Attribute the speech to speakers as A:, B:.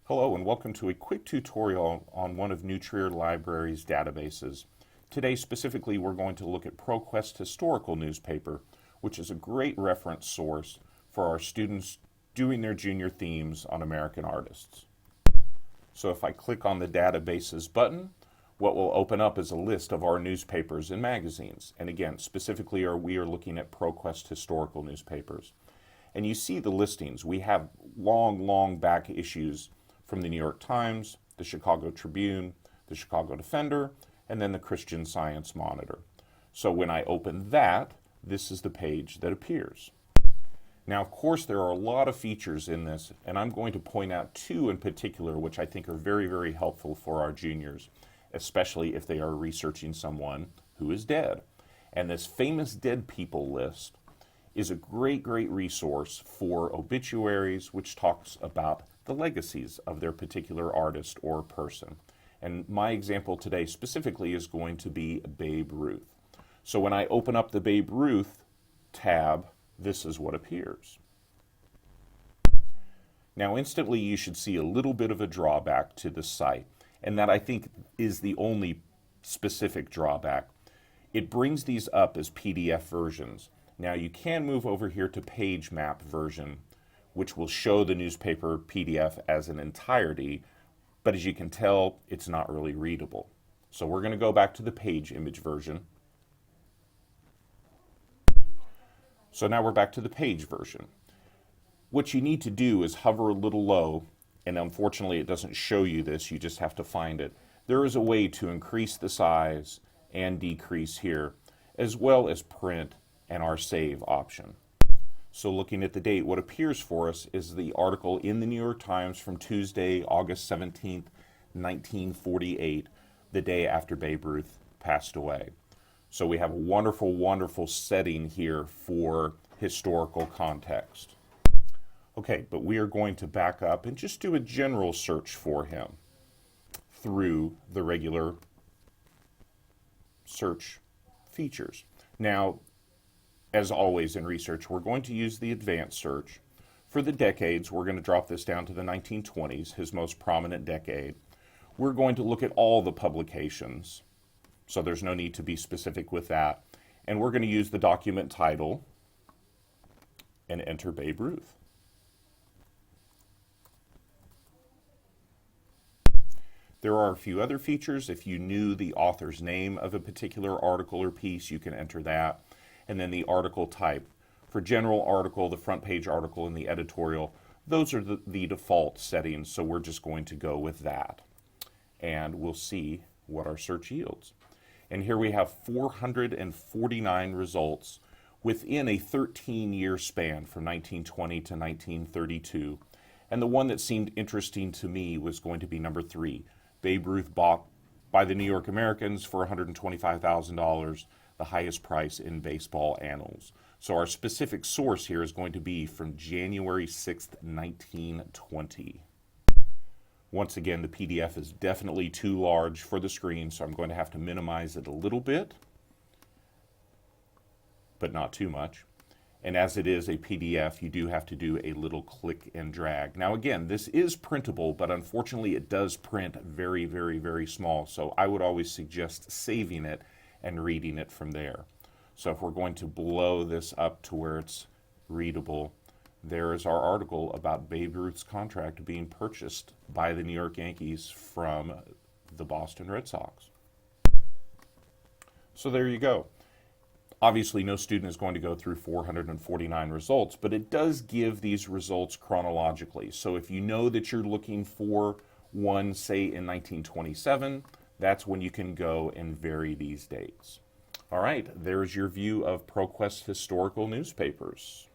A: Hello and welcome to a quick tutorial on one of New Trier Library's databases. Today specifically we're going to look at ProQuest Historical Newspaper, which is a great reference source for our students doing their junior themes on American artists. So if I click on the Databases button, what will open up is a list of our newspapers and magazines. And again, specifically we are looking at ProQuest Historical Newspapers. And you see the listings. We have long back issues from the New York Times, the Chicago Tribune, the Chicago Defender, and then the Christian Science Monitor. So when I open that, this is the page that appears. Now, of course, there are a lot of features in this, and I'm going to point out two in particular which I think are very helpful for our juniors, especially if they are researching someone who is dead. And this famous dead people list is a great resource for obituaries, which talks about the legacies of their particular artist or person. And my example today specifically is going to be Babe Ruth. So when I open up the Babe Ruth tab, this is what appears. Now instantly you should see a little bit of a drawback to the site, and that I think is the only specific drawback. It brings these up as PDF versions. Now you can move over here to page map version, which will show the newspaper PDF as an entirety, but as you can tell, it's not really readable. So we're going to go back to the page image version. So now we're back to the page version. What you need to do is hover a little low, and unfortunately it doesn't show you this, you just have to find it. There is a way to increase the size and decrease here, as well as print and our save option. So looking at the date, what appears for us is the article in the New York Times from Tuesday, August 17th, 1948, the day after Babe Ruth passed away. So we have a wonderful setting here for historical context. Okay, but we are going to back up and just do a general search for him through the regular search features. Now, as always in research, we're going to use the advanced search. For the decades, we're going to drop this down to the 1920s, his most prominent decade. We're going to look at all the publications, so there's no need to be specific with that. And we're going to use the document title and enter Babe Ruth. There are a few other features. If you knew the author's name of a particular article or piece, you can enter that. And then the article type. For general article, the front page article, and the editorial, those are the default settings, so we're just going to go with that. And we'll see what our search yields. And here we have 449 results within a 13-year span from 1920 to 1932. And the one that seemed interesting to me was going to be number 3. Babe Ruth bought by the New York Americans for $125,000, the highest price in baseball annals. So our specific source here is going to be from January 6th, 1920. Once again, the PDF is definitely too large for the screen, so I'm going to have to minimize it a little bit, but not too much. And as it is a PDF, you do have to do a little click and drag. Now again, this is printable, but unfortunately it does print very small, so I would always suggest saving it and reading it from there. So if we're going to blow this up to where it's readable, there is our article about Babe Ruth's contract being purchased by the New York Yankees from the Boston Red Sox. So there you go. Obviously, no student is going to go through 449 results, but it does give these results chronologically. So if you know that you're looking for one, say, in 1927, that's when you can go and vary these dates. All right, there's your view of ProQuest Historical Newspapers.